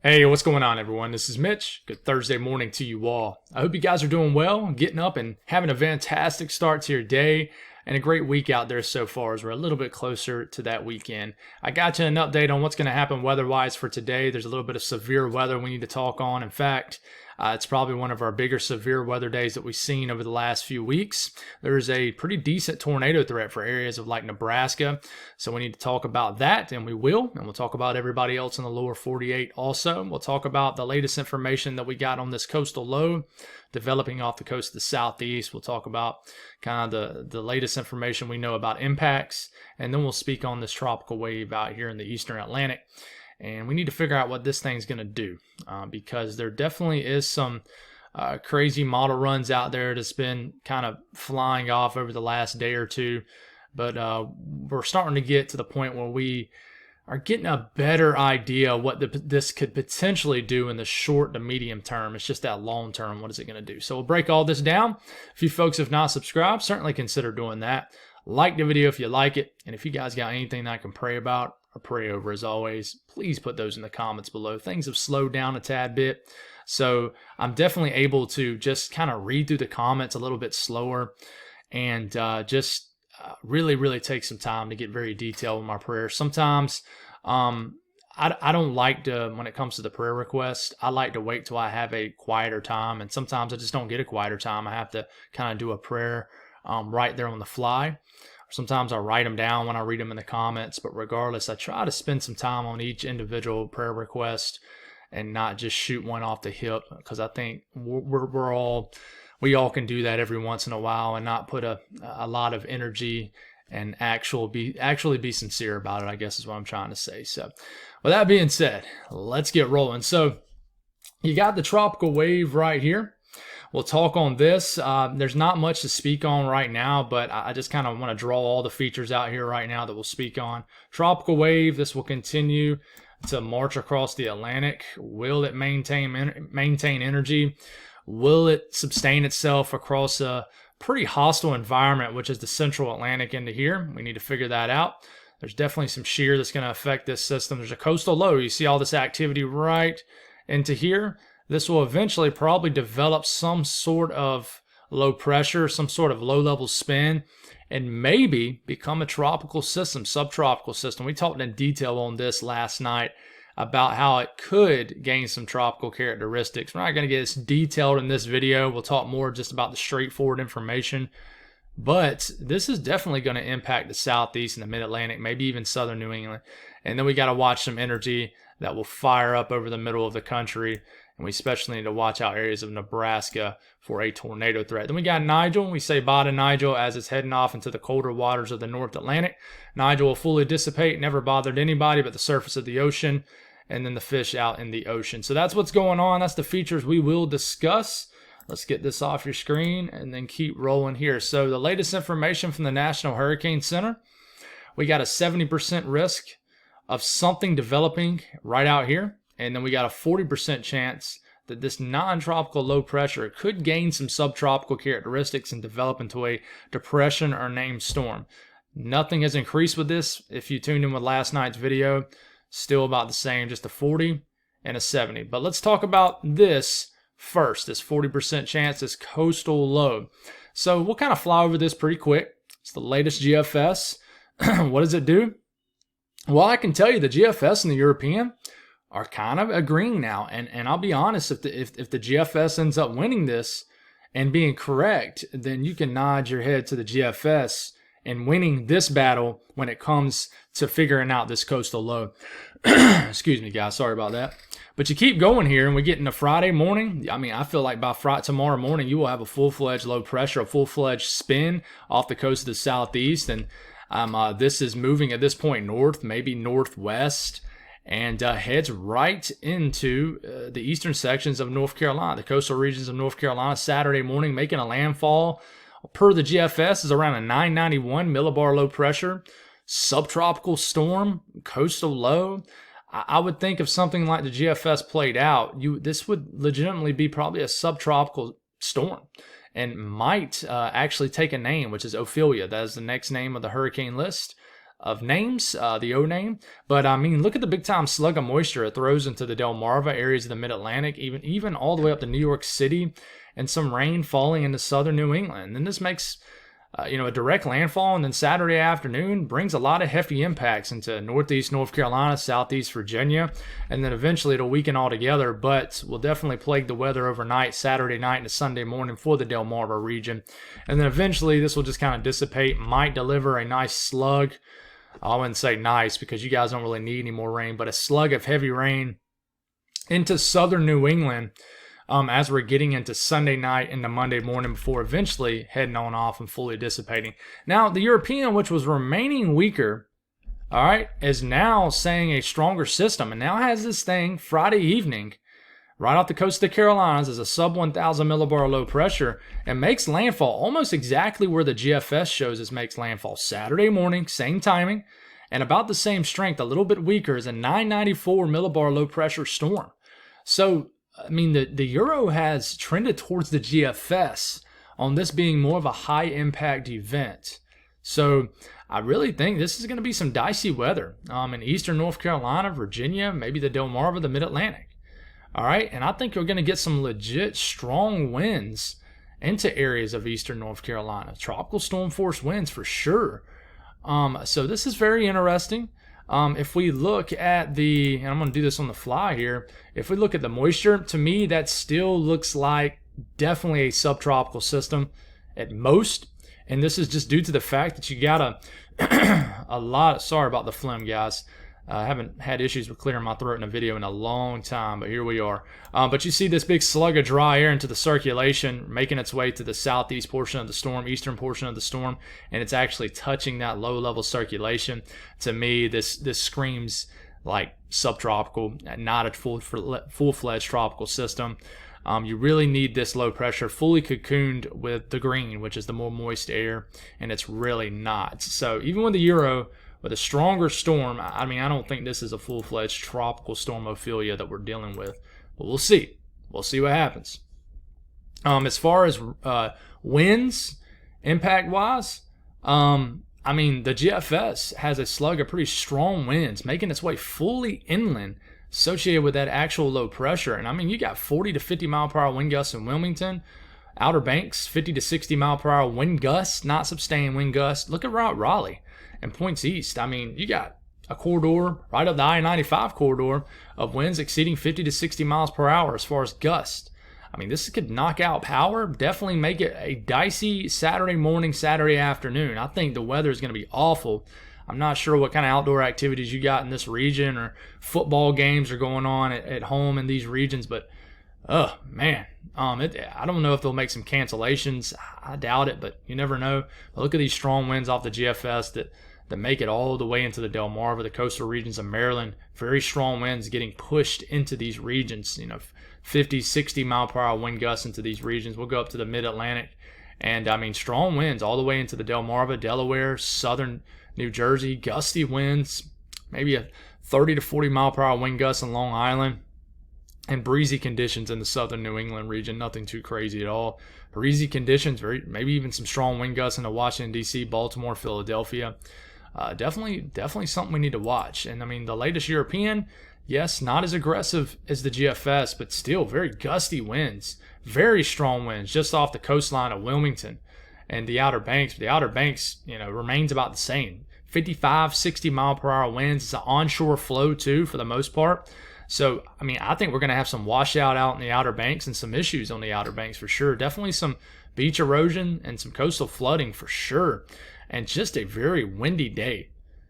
Hey, what's going on, everyone? This is Mitch. Good Thursday morning to you all. I hope you guys are doing well, getting up and having a fantastic start to your day and a great week out there so far as we're a little bit closer to that weekend. I got you an update on what's going to happen weather-wise for today. There's a little bit of severe weather we need to talk on. In fact, it's probably one of our bigger severe weather days that we've seen over the last few weeks. There's a pretty decent tornado threat for areas of like Nebraska. So we need to talk about that, and we will. And we'll talk about everybody else in the lower 48 also. We'll talk about the latest information that we got on this coastal low developing off the coast of the southeast. We'll talk about kind of the latest information we know about impacts. And then we'll speak on this tropical wave out here in the eastern Atlantic. And we need to figure out what this thing's going to do because there definitely is some crazy model runs out there that's been kind of flying off over the last day or two. But we're starting to get to the point where we are getting a better idea of what this could potentially do in the short to medium term. It's just that long term, what is it going to do? So we'll break all this down. If you folks have not subscribed, certainly consider doing that. Like the video if you like it. And if you guys got anything that I can pray about, or pray over as always, please put those in the comments below. Things have slowed down a tad bit, so I'm definitely able to just kind of read through the comments a little bit slower and just really take some time to get very detailed with my prayers. Sometimes I don't like to, when it comes to the prayer request, I like to wait till I have a quieter time, and sometimes I just don't get a quieter time. I have to kind of do a prayer right there on the fly. Sometimes I write them down when I read them in the comments, but regardless, I try to spend some time on each individual prayer request and not just shoot one off the hip, because I think we all can do that every once in a while and not put a lot of energy and actually be sincere about it, I guess is what I'm trying to say. So with that being said, let's get rolling. So you got the tropical wave right here. We'll talk on this. There's not much to speak on right now, but I just kind of want to draw all the features out here right now that we'll speak on. Tropical wave, this will continue to march across the Atlantic. Will it maintain energy? Will it sustain itself across a pretty hostile environment, which is the central Atlantic into here? We need to figure that out. There's definitely some shear that's going to affect this system. There's a coastal low. You see all this activity right into here. This will eventually probably develop some sort of low pressure, some sort of low-level spin, and maybe become a tropical system, subtropical system. We talked in detail on this last night about how it could gain some tropical characteristics. We're not going to get as detailed in this video. We'll talk more just about the straightforward information. But this is definitely going to impact the southeast and the mid-Atlantic, maybe even southern New England. And then we got to watch some energy that will fire up over the middle of the country. And we especially need to watch out areas of Nebraska for a tornado threat. Then we got Nigel. We say bye to Nigel as it's heading off into the colder waters of the North Atlantic. Nigel will fully dissipate, never bothered anybody but the surface of the ocean, and then the fish out in the ocean. So that's what's going on. That's the features we will discuss. Let's get this off your screen and then keep rolling here. So the latest information from the National Hurricane Center, we got a 70% risk of something developing right out here. And then we got a 40% chance that this non-tropical low pressure could gain some subtropical characteristics and develop into a depression or named storm. Nothing has increased with this. If you tuned in with last night's video, still about the same, just a 40 and a 70. But let's talk about this first, this 40% chance, this coastal low. So we'll kind of fly over this pretty quick. It's the latest GFS. What does it do? Well, I can tell you the GFS and the European are kind of agreeing now, and I'll be honest, if the GFS ends up winning this and being correct, then you can nod your head to the GFS and winning this battle when it comes to figuring out this coastal low. Excuse me, guys, sorry about that. But you keep going here, and we get into Friday morning. I mean, I feel like by tomorrow morning, you will have a full-fledged low pressure, a full-fledged spin off the coast of the southeast, and this is moving at this point north, maybe northwest, and heads right into the eastern sections of North Carolina, the coastal regions of North Carolina, Saturday morning, making a landfall. Per the GFS, is around a 991 millibar low pressure, subtropical storm, coastal low. I would think if something like the GFS played out, this would legitimately be probably a subtropical storm and might actually take a name, which is Ophelia. That is the next name of the hurricane list. of names, the O name. But I mean, look at the big time slug of moisture it throws into the Delmarva areas of the Mid-Atlantic, even all the way up to New York City, and some rain falling into southern New England. And this makes a direct landfall, and then Saturday afternoon brings a lot of hefty impacts into northeast North Carolina, southeast Virginia, and then eventually it'll weaken altogether, but will definitely plague the weather overnight, Saturday night into Sunday morning for the Delmarva region. And then eventually this will just kind of dissipate, might deliver a nice slug. I wouldn't say nice because you guys don't really need any more rain, but a slug of heavy rain into southern New England as we're getting into Sunday night into Monday morning before eventually heading on off and fully dissipating. Now, the European, which was remaining weaker, all right, is now saying a stronger system and now has this thing Friday evening right off the coast of the Carolinas as a sub 1,000 millibar low pressure and makes landfall almost exactly where the GFS shows it makes landfall. Saturday morning, same timing, and about the same strength, a little bit weaker, as a 994 millibar low pressure storm. So, I mean, the Euro has trended towards the GFS on this being more of a high impact event. So I really think this is going to be some dicey weather in eastern North Carolina, Virginia, maybe the Delmarva, the Mid-Atlantic. All right, and I think you're going to get some legit strong winds into areas of eastern North Carolina. Tropical storm force winds for sure. So this is very interesting. If we look at and I'm going to do this on the fly here. If we look at the moisture, to me, that still looks like definitely a subtropical system at most. And this is just due to the fact that you got a lot. Sorry about the phlegm, guys. I haven't had issues with clearing my throat in a video in a long time, but here we are. But you see this big slug of dry air into the circulation, making its way to the southeast portion of the storm, eastern portion of the storm, and it's actually touching that low-level circulation. To me, this screams like subtropical, not a full-fledged tropical system. You really need this low pressure fully cocooned with the green, which is the more moist air, and it's really not. So even with the Euro, with a stronger storm, I mean, I don't think this is a full-fledged tropical storm Ophelia that we're dealing with. But we'll see. We'll see what happens. As far as winds, impact-wise, I mean, the GFS has a slug of pretty strong winds making its way fully inland associated with that actual low pressure. And, I mean, you got 40 to 50 mile per hour wind gusts in Wilmington. Outer Banks, 50 to 60 mile per hour wind gusts, not sustained wind gusts. Look at Raleigh and points east. I mean, you got a corridor right up the I-95 corridor of winds exceeding 50 to 60 miles per hour as far as gusts. I mean, this could knock out power, definitely make it a dicey Saturday morning, Saturday afternoon. I think the weather is going to be awful. I'm not sure what kind of outdoor activities you got in this region or football games are going on at home in these regions, but oh man, I don't know if they'll make some cancellations. I doubt it, but you never know. But look at these strong winds off the GFS that make it all the way into the Delmarva, the coastal regions of Maryland. Very strong winds getting pushed into these regions, 50, 60 mile per hour wind gusts into these regions. We'll go up to the Mid-Atlantic. And, I mean, strong winds all the way into the Delmarva, Delaware, southern New Jersey, gusty winds, maybe a 30 to 40 mile per hour wind gusts in Long Island, and breezy conditions in the southern New England region. Nothing too crazy at all. Breezy conditions, maybe even some strong wind gusts into Washington, D.C., Baltimore, Philadelphia. Definitely something we need to watch. And, I mean, the latest European, yes, not as aggressive as the GFS, but still very gusty winds, very strong winds just off the coastline of Wilmington and the Outer Banks. But the Outer Banks, remains about the same. 55, 60 mile per hour winds. It's an onshore flow, too, for the most part. So, I mean, I think we're going to have some washout out in the Outer Banks and some issues on the Outer Banks for sure. Definitely some beach erosion and some coastal flooding for sure. And just a very windy day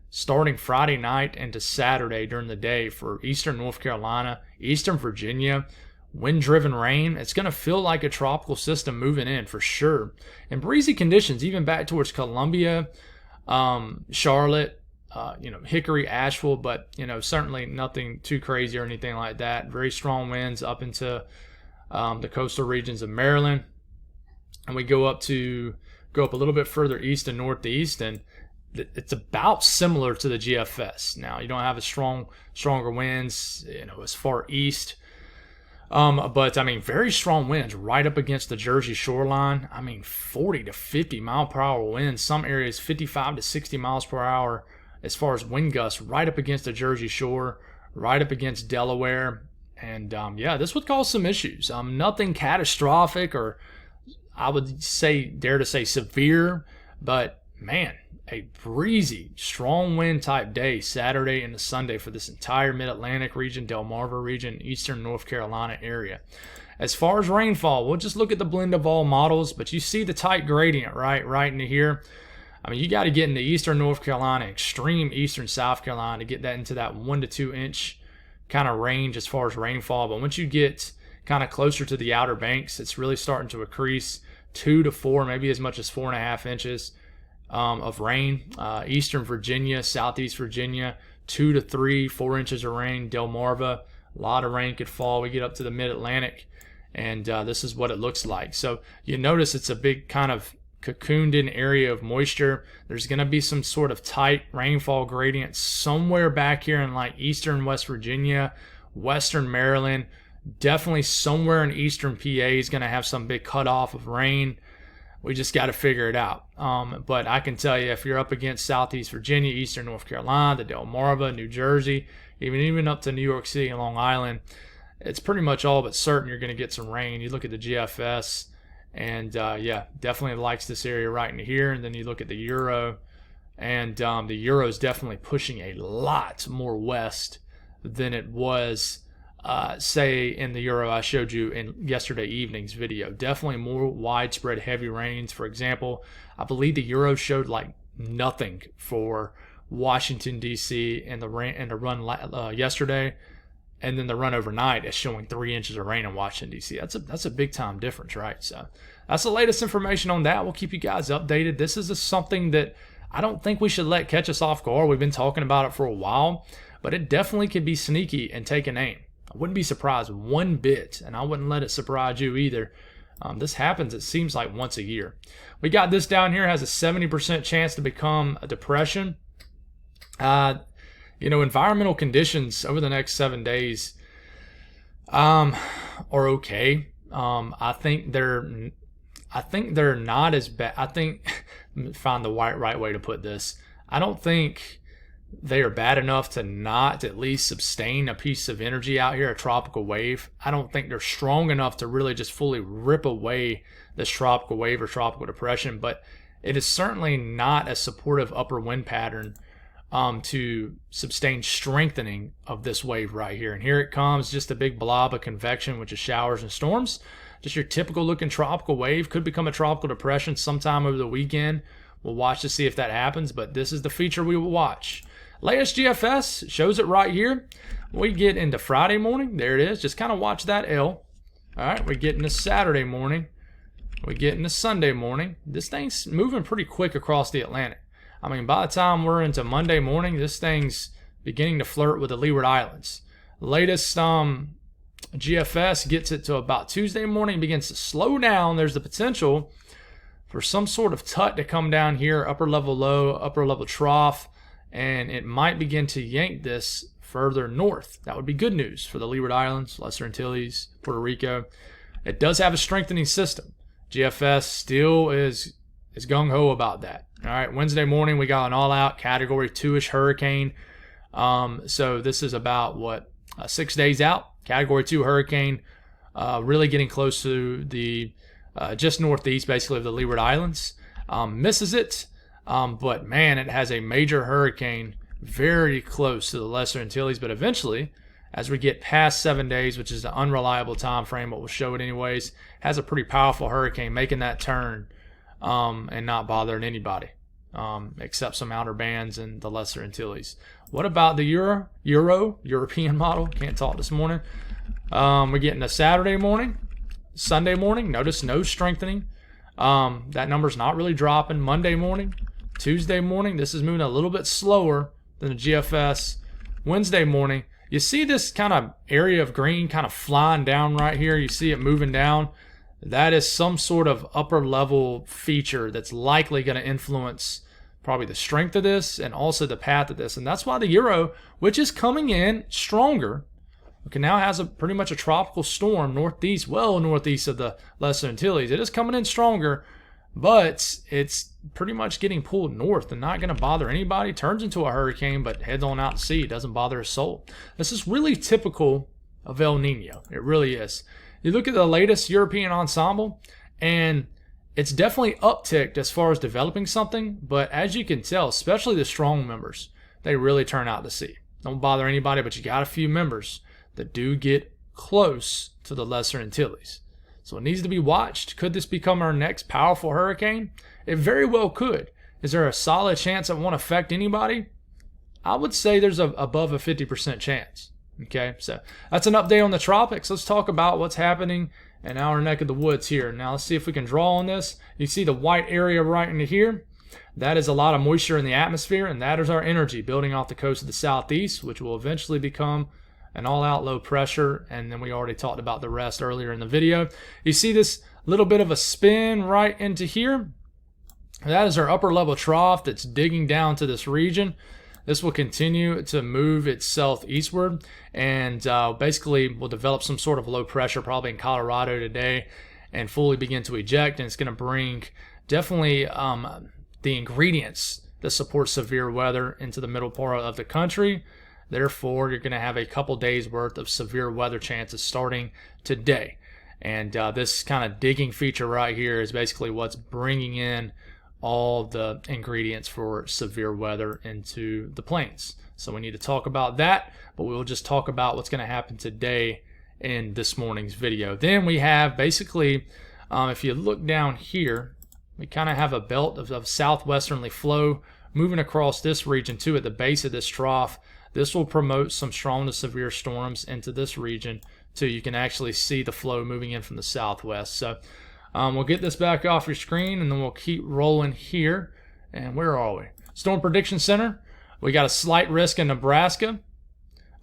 starting Friday night into Saturday during the day for eastern North Carolina, eastern Virginia. Wind-driven rain. It's going to feel like a tropical system moving in for sure. And breezy conditions even back towards Columbia, Charlotte, Hickory, Asheville, but, certainly nothing too crazy or anything like that. Very strong winds up into the coastal regions of Maryland. And we go up a little bit further east and northeast, and it's about similar to the GFS. Now, you don't have stronger winds, as far east. But, I mean, very strong winds right up against the Jersey shoreline. I mean, 40 to 50 mile per hour winds. Some areas 55 to 60 miles per hour as far as wind gusts right up against the Jersey Shore, right up against Delaware. And yeah, this would cause some issues. Nothing catastrophic, or I would say, dare to say, severe, but man, a breezy, strong wind type day Saturday and Sunday for this entire mid-Atlantic region, Delmarva region, eastern North Carolina area. As far as rainfall, we'll just look at the blend of all models, but you see the tight gradient right into here. I mean, you got to get into eastern North Carolina, extreme eastern South Carolina to get that into that 1 to 2 inch kind of range as far as rainfall. But once you get kind of closer to the Outer Banks, it's really starting to increase 2 to 4, maybe as much as 4.5 inches of rain. Eastern Virginia, southeast Virginia, 2 to 3, 4 inches of rain. Delmarva, a lot of rain could fall. We get up to the mid-Atlantic, and this is what it looks like. So you notice it's a big kind of cocooned in area of moisture. There's going to be some sort of tight rainfall gradient somewhere back here in like eastern West Virginia, western Maryland. Definitely somewhere in eastern PA is going to have some big cutoff of rain. We just got to figure it out. But I can tell you, if you're up against southeast Virginia, eastern North Carolina, the Delmarva, New Jersey, even up to New York City and Long Island, it's pretty much all but certain you're going to get some rain. You look at the GFS, and yeah, definitely likes this area right in here. And then you look at the Euro, and the Euro is definitely pushing a lot more west than it was, say, in the Euro I showed you in yesterday evening's video. Definitely more widespread heavy rains. For example, I believe the Euro showed like nothing for Washington, D.C. and the run yesterday. And then the run overnight is showing 3 inches of rain in Washington, D.C. That's a big time difference, right? So that's the latest information on that. We'll keep you guys updated. This is something that I don't think we should let catch us off guard. We've been talking about it for a while, but it definitely can be sneaky and take an aim. I wouldn't be surprised one bit, and I wouldn't let it surprise you either. This happens, it seems like, once a year. We got this down here, has a 70% chance to become a depression. You know, environmental conditions over the next 7 days are okay. I think they're not as bad. I think, find the right way to put this. I don't think they are bad enough to not at least sustain a piece of energy out here, a tropical wave. I don't think they're strong enough to really just fully rip away this tropical wave or tropical depression, but it is certainly not a supportive upper wind pattern to sustain strengthening of this wave right here. And here it comes, just a big blob of convection, which is showers and storms. Just your typical looking tropical wave. Could become a tropical depression sometime over the weekend. We'll watch to see if that happens, but this is the feature we will watch. Latest GFS shows it right here. We get into Friday morning. There it is. Just kind of watch that L. All right, we get into Saturday morning. We get into Sunday morning. This thing's moving pretty quick across the Atlantic. I mean, by the time we're into Monday morning, this thing's beginning to flirt with the Leeward Islands. Latest GFS gets it to about Tuesday morning, begins to slow down. There's the potential for some sort of tut to come down here, upper level low, upper level trough, and it might begin to yank this further north. That would be good news for the Leeward Islands, Lesser Antilles, Puerto Rico. It does have a strengthening system. GFS still is gung-ho about that. All right, Wednesday morning, we got an all-out Category 2-ish hurricane. So this is about, 6 days out. Category 2 hurricane, really getting close to the just northeast, basically, of the Leeward Islands. Misses it, but, man, it has a major hurricane very close to the Lesser Antilles. But eventually, as we get past 7 days, which is the unreliable time frame, but we'll show it anyways, has a pretty powerful hurricane making that turn and not bothering anybody except some outer bands in the Lesser Antilles. What about the European model? Can't talk this morning. We get into Saturday morning, Sunday morning. Notice no strengthening. That number's not really dropping. Monday morning, Tuesday morning. This is moving a little bit slower than the GFS. Wednesday morning. You see this kind of area of green kind of flying down right here. You see it moving down. That is some sort of upper level feature that's likely going to influence probably the strength of this and also the path of this. And that's why the Euro, which is coming in stronger, okay, now has pretty much a tropical storm northeast, well northeast of the Lesser Antilles. It is coming in stronger. but it's pretty much getting pulled north and not going to bother anybody. Turns into a hurricane, but heads on out to sea. It doesn't bother a soul. This is really typical of El Nino. It really is. You look at the latest European ensemble, and it's definitely upticked as far as developing something, but as you can tell, especially the strong members, they really turn out to sea. Don't bother anybody, but you got a few members that do get close to the Lesser Antilles. So it needs to be watched. Could this become our next powerful hurricane? It very well could. Is there a solid chance it won't affect anybody? I would say there's above a 50% chance. Okay, so that's an update on the tropics. Let's talk about what's happening in our neck of the woods here. Now let's see if we can draw on this. You see the white area right into here? That is a lot of moisture in the atmosphere, and that is our energy building off the coast of the southeast, which will eventually become an all-out low pressure, and then we already talked about the rest earlier in the video. You see this little bit of a spin right into here? That is our upper level trough that's digging down to this region. This will continue to move itself eastward, and basically will develop some sort of low pressure probably in Colorado today and fully begin to eject, and it's going to bring definitely the ingredients that support severe weather into the middle part of the country. Therefore, you're going to have a couple days worth of severe weather chances starting today. And this kind of digging feature right here is basically what's bringing in all the ingredients for severe weather into the plains. So we need to talk about that, but we'll just talk about what's going to happen today in this morning's video. Then we have basically, if you look down here, we kind of have a belt of southwesterly flow moving across this region too at the base of this trough. This will promote some strong to severe storms into this region too. You can actually see the flow moving in from the southwest. So we'll get this back off your screen, and then we'll keep rolling here. And where are we? Storm Prediction Center. We got a slight risk in Nebraska.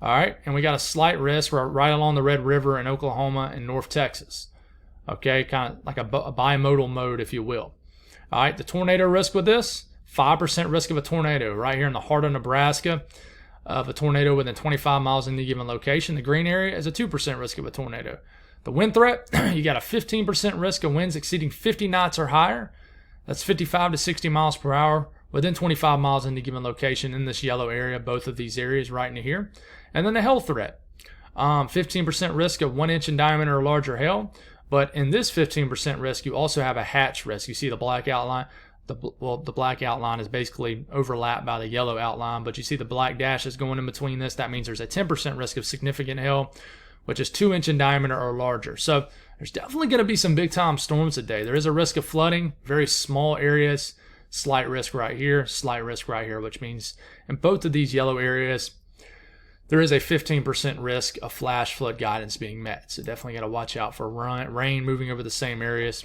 All right, and we got a slight risk right along the Red River in Oklahoma and North Texas. Okay, kind of like a bimodal mode, if you will. All right, the tornado risk with this, 5% risk of a tornado right here in the heart of Nebraska, of a tornado within 25 miles in any given location. The green area is a 2% risk of a tornado. The wind threat, you got a 15% risk of winds exceeding 50 knots or higher. That's 55 to 60 miles per hour within 25 miles in any given location in this yellow area, both of these areas right into here. And then the hail threat, 15% risk of 1 inch in diameter or larger hail. But in this 15% risk, you also have a hatch risk. You see the black outline. The black outline is basically overlapped by the yellow outline, but you see the black dashes going in between this. That means there's a 10% risk of significant hail, which is 2 inch in diameter or larger. So there's definitely going to be some big time storms today. There is a risk of flooding, very small areas, slight risk right here, slight risk right here, which means in both of these yellow areas, there is a 15% risk of flash flood guidance being met. So definitely got to watch out for rain moving over the same areas.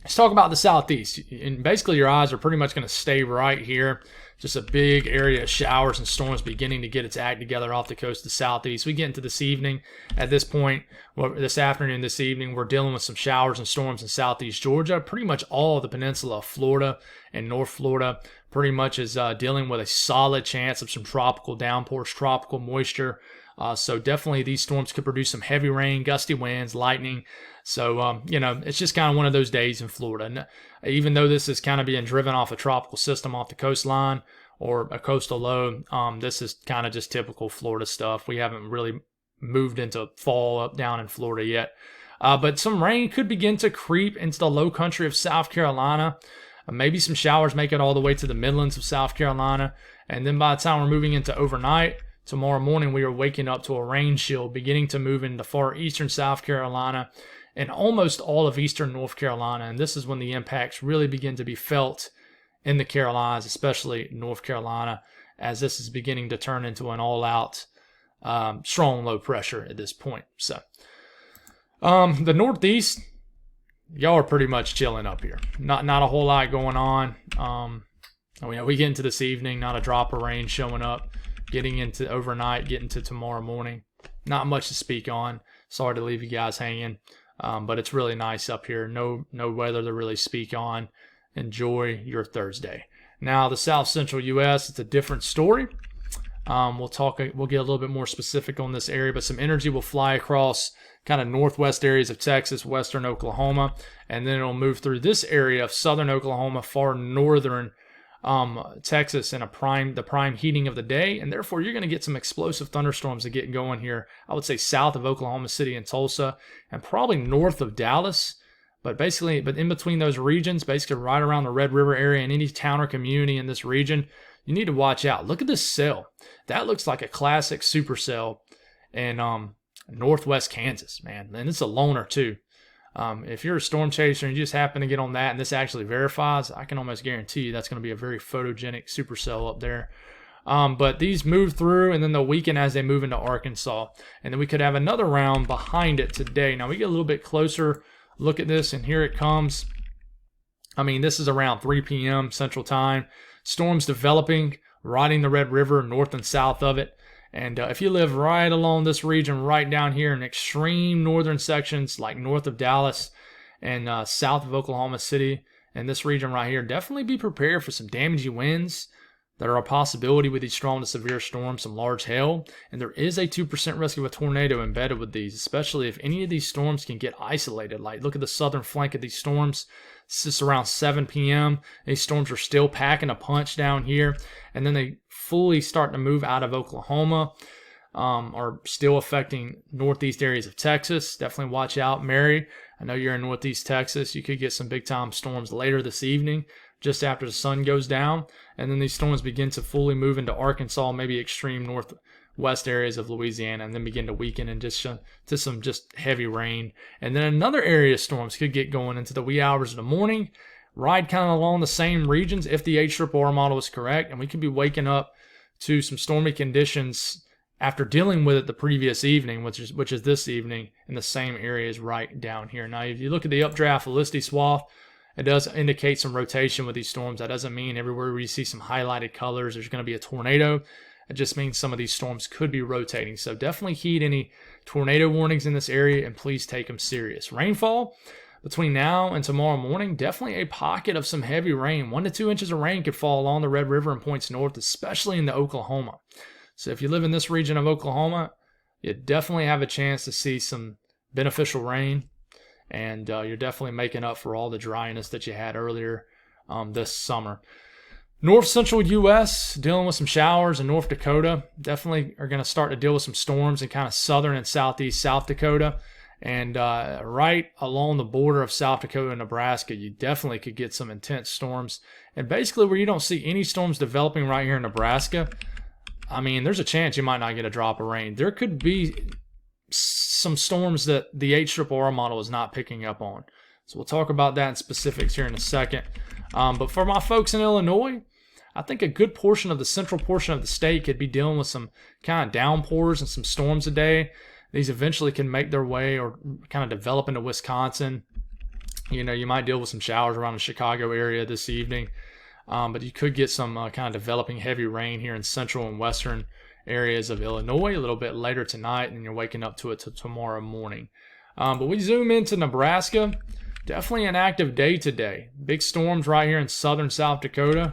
Let's talk about the southeast. And basically your eyes are pretty much going to stay right here. Just a big area of showers and storms beginning to get its act together off the coast of the southeast. We get into this evening. At this point, this afternoon, this evening, we're dealing with some showers and storms in southeast Georgia. Pretty much all of the peninsula of Florida and North Florida pretty much is dealing with a solid chance of some tropical downpours, tropical moisture. So definitely these storms could produce some heavy rain, gusty winds, lightning. So, it's just kind of one of those days in Florida. And even though this is kind of being driven off a tropical system off the coastline or a coastal low, this is kind of just typical Florida stuff. We haven't really moved into fall up down in Florida yet. But some rain could begin to creep into the low country of South Carolina. Maybe some showers make it all the way to the Midlands of South Carolina. And then by the time we're moving into overnight, tomorrow morning, we are waking up to a rain shield beginning to move into far eastern South Carolina and almost all of eastern North Carolina. And this is when the impacts really begin to be felt in the Carolinas, especially North Carolina, as this is beginning to turn into an all-out strong low pressure at this point. So the Northeast, y'all are pretty much chilling up here. Not a whole lot going on. We get into this evening, not a drop of rain showing up. Getting into overnight, getting to tomorrow morning. Not much to speak on. Sorry to leave you guys hanging. But it's really nice up here. No weather to really speak on. Enjoy your Thursday. Now, the South Central U.S., it's a different story. We'll get a little bit more specific on this area, but some energy will fly across kind of northwest areas of Texas, western Oklahoma, and then it'll move through this area of southern Oklahoma, far northern Texas in the prime heating of the day, and therefore you're going to get some explosive thunderstorms that get going here. I would say south of Oklahoma City and Tulsa, and probably north of Dallas. But in between those regions, basically right around the Red River area and any town or community in this region, you need to watch out. Look at this cell. That looks like a classic supercell in northwest Kansas, man. And it's a loner too. If you're a storm chaser and you just happen to get on that and this actually verifies, I can almost guarantee you that's going to be a very photogenic supercell up there. But these move through and then they'll weaken as they move into Arkansas. And then we could have another round behind it today. Now we get a little bit closer look at this, and here it comes. I mean, this is around 3 p.m. Central Time. Storms developing, riding the Red River north and south of it. And if you live right along this region, right down here in extreme northern sections, like north of Dallas and south of Oklahoma City, and this region right here, definitely be prepared for some damaging winds. There are a possibility with these strong to severe storms, some large hail, and there is a 2% risk of a tornado embedded with these, especially if any of these storms can get isolated. Like, look at the southern flank of these storms. It's just around 7 p.m. These storms are still packing a punch down here, and then they fully start to move out of Oklahoma, are still affecting northeast areas of Texas. Definitely watch out, Mary. I know you're in northeast Texas. You could get some big-time storms later this evening, just after the sun goes down, and then these storms begin to fully move into Arkansas, maybe extreme northwest areas of Louisiana, and then begin to weaken and just to some just heavy rain. And then another area of storms could get going into the wee hours of the morning, ride kind of along the same regions if the HRR model is correct, and we could be waking up to some stormy conditions after dealing with it the previous evening, which is this evening, in the same areas right down here. Now, if you look at the updraft velocity swath, it does indicate some rotation with these storms. That doesn't mean everywhere where you see some highlighted colors there's going to be a tornado. It just means some of these storms could be rotating. So definitely heed any tornado warnings in this area and please take them serious. Rainfall between now and tomorrow morning, definitely a pocket of some heavy rain. 1 to 2 inches of rain could fall along the Red River and points north, especially in the Oklahoma. So if you live in this region of Oklahoma, you definitely have a chance to see some beneficial rain. And you're definitely making up for all the dryness that you had earlier this summer. North central U.S. dealing with some showers, and North Dakota definitely are going to start to deal with some storms in kind of southern and southeast South Dakota. And right along the border of South Dakota and Nebraska, you definitely could get some intense storms. And basically where you don't see any storms developing right here in Nebraska, I mean, there's a chance you might not get a drop of rain. There could be some storms that the HRR model is not picking up on. So we'll talk about that in specifics here in a second. But for my folks in Illinois, I think a good portion of the central portion of the state could be dealing with some kind of downpours and some storms a day. These eventually can make their way or kind of develop into Wisconsin. You know, you might deal with some showers around the Chicago area this evening. But you could get some kind of developing heavy rain here in central and western areas of Illinois a little bit later tonight, and you're waking up to it tomorrow morning. But we zoom into Nebraska. Definitely an active day today. Big storms right here in southern South Dakota.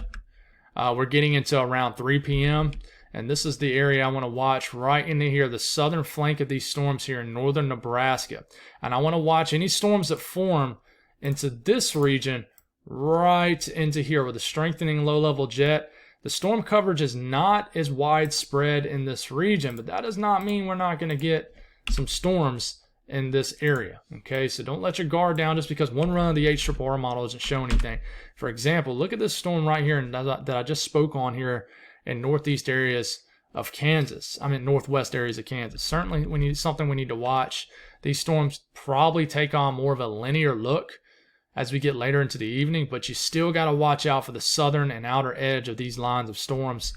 We're getting into around 3 p.m. And this is the area I want to watch right into here, the southern flank of these storms here in northern Nebraska. And I want to watch any storms that form into this region right into here with a strengthening low-level jet. The storm coverage is not as widespread in this region, but that does not mean we're not going to get some storms in this area. Okay, so don't let your guard down just because one run of the HRR model doesn't show anything. For example, look at this storm right here that I just spoke on here in northeast areas of Kansas. I mean, northwest areas of Kansas. Certainly, something we need to watch. These storms probably take on more of a linear look as we get later into the evening, but you still got to watch out for the southern and outer edge of these lines of storms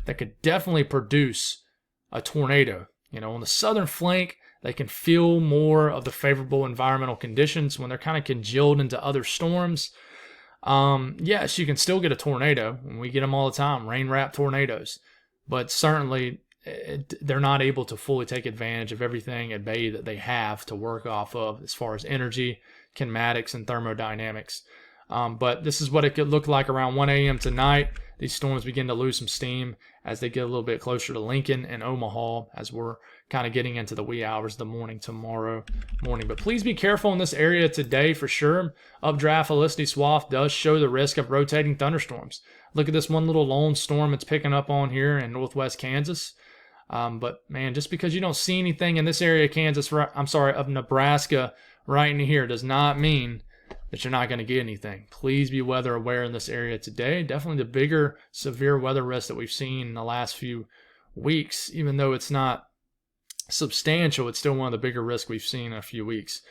that could definitely produce a tornado. You know, on the southern flank, they can feel more of the favorable environmental conditions when they're kind of congealed into other storms. Yes, you can still get a tornado, and we get them all the time, rain-wrapped tornadoes, but certainly they're not able to fully take advantage of everything at bay that they have to work off of as far as energy, kinematics, and thermodynamics. But this is what it could look like around 1 a.m. tonight. these storms begin to lose some steam as they get a little bit closer to Lincoln and Omaha, as we're kind of getting into the wee hours of the morning tomorrow morning. But please be careful in this area today for sure. Updraft Felicity swath does show the risk of rotating thunderstorms. Look at this one little lone storm it's picking up on here in northwest Kansas. But man, just because you don't see anything in this area of Kansas, of Nebraska right in here does not mean that you're not going to get anything. Please be weather aware in this area today. Definitely the bigger severe weather risk that we've seen in the last few weeks, even though it's not substantial, it's still one of the bigger risks we've seen in a few weeks.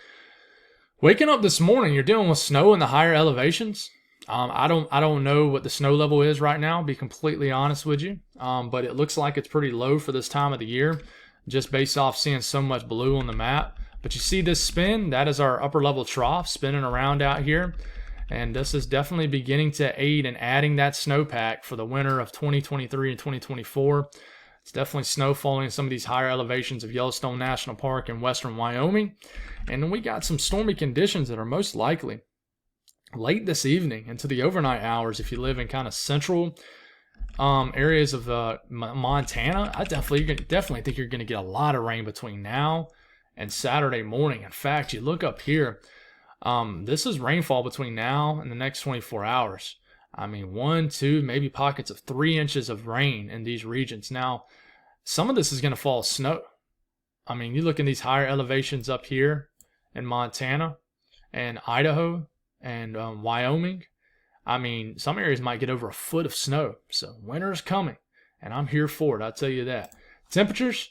Waking up this morning, you're dealing with snow in the higher elevations. I don't know what the snow level is right now, to be completely honest with you. But it looks like it's pretty low for this time of the year, just based off seeing so much blue on the map. But you see this spin, that is our upper level trough spinning around out here. And this is definitely beginning to aid in adding that snowpack for the winter of 2023 and 2024. It's definitely snow falling in some of these higher elevations of Yellowstone National Park and western Wyoming. And then we got some stormy conditions that are most likely late this evening into the overnight hours. If you live in kind of central areas of Montana, I definitely think you're going to get a lot of rain between now and Saturday morning. In fact, you look up here, this is rainfall between now and the next 24 hours. I mean, 1, 2, maybe pockets of 3 inches of rain in these regions. Now, some of this is going to fall snow. I mean, you look in these higher elevations up here in Montana and Idaho and Wyoming. I mean, some areas might get over a foot of snow. So winter is coming, and I'm here for it. I'll tell you that. Temperatures,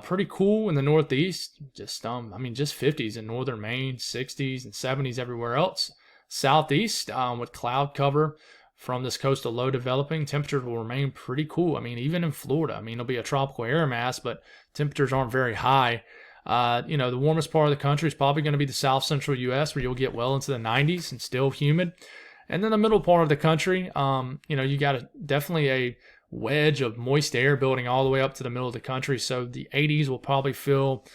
pretty cool in the Northeast. Just 50s in northern Maine, 60s and 70s everywhere else. Southeast, with cloud cover from this coastal low developing, temperatures will remain pretty cool. I mean, even in Florida, I mean, it'll be a tropical air mass, but temperatures aren't very high. The warmest part of the country is probably going to be the south central U.S., where you'll get well into the 90s and still humid. And then the middle part of the country, you got definitely a wedge of moist air building all the way up to the middle of the country. So the 80s will probably feel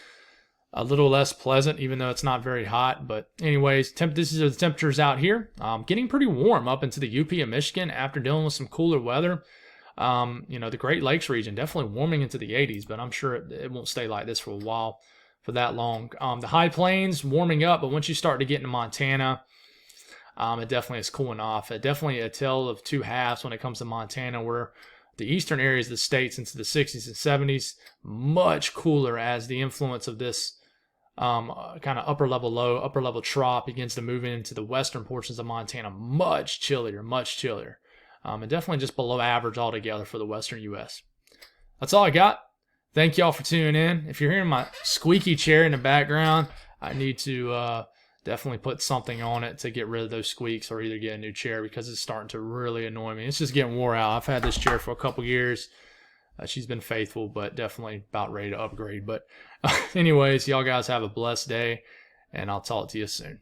a little less pleasant, even though it's not very hot. But anyways, these are the temperatures out here. Getting pretty warm up into the UP and Michigan after dealing with some cooler weather. The Great Lakes region definitely warming into the 80s, but I'm sure it won't stay like this for a while, for that long. The high plains warming up, but once you start to get into Montana, it definitely is cooling off. Definitely a tale of two halves when it comes to Montana, where the eastern areas of the states into the 60s and 70s, much cooler as the influence of this kind of upper level low, upper level trough begins to move into the western portions of Montana. Much chillier. And definitely just below average altogether for the western U.S. That's all I got. Thank y'all for tuning in. If you're hearing my squeaky chair in the background, I need to definitely put something on it to get rid of those squeaks, or either get a new chair, because it's starting to really annoy me. It's just getting wore out. I've had this chair for a couple years. She's been faithful, but definitely about ready to upgrade. But anyways, y'all guys have a blessed day, and I'll talk to you soon.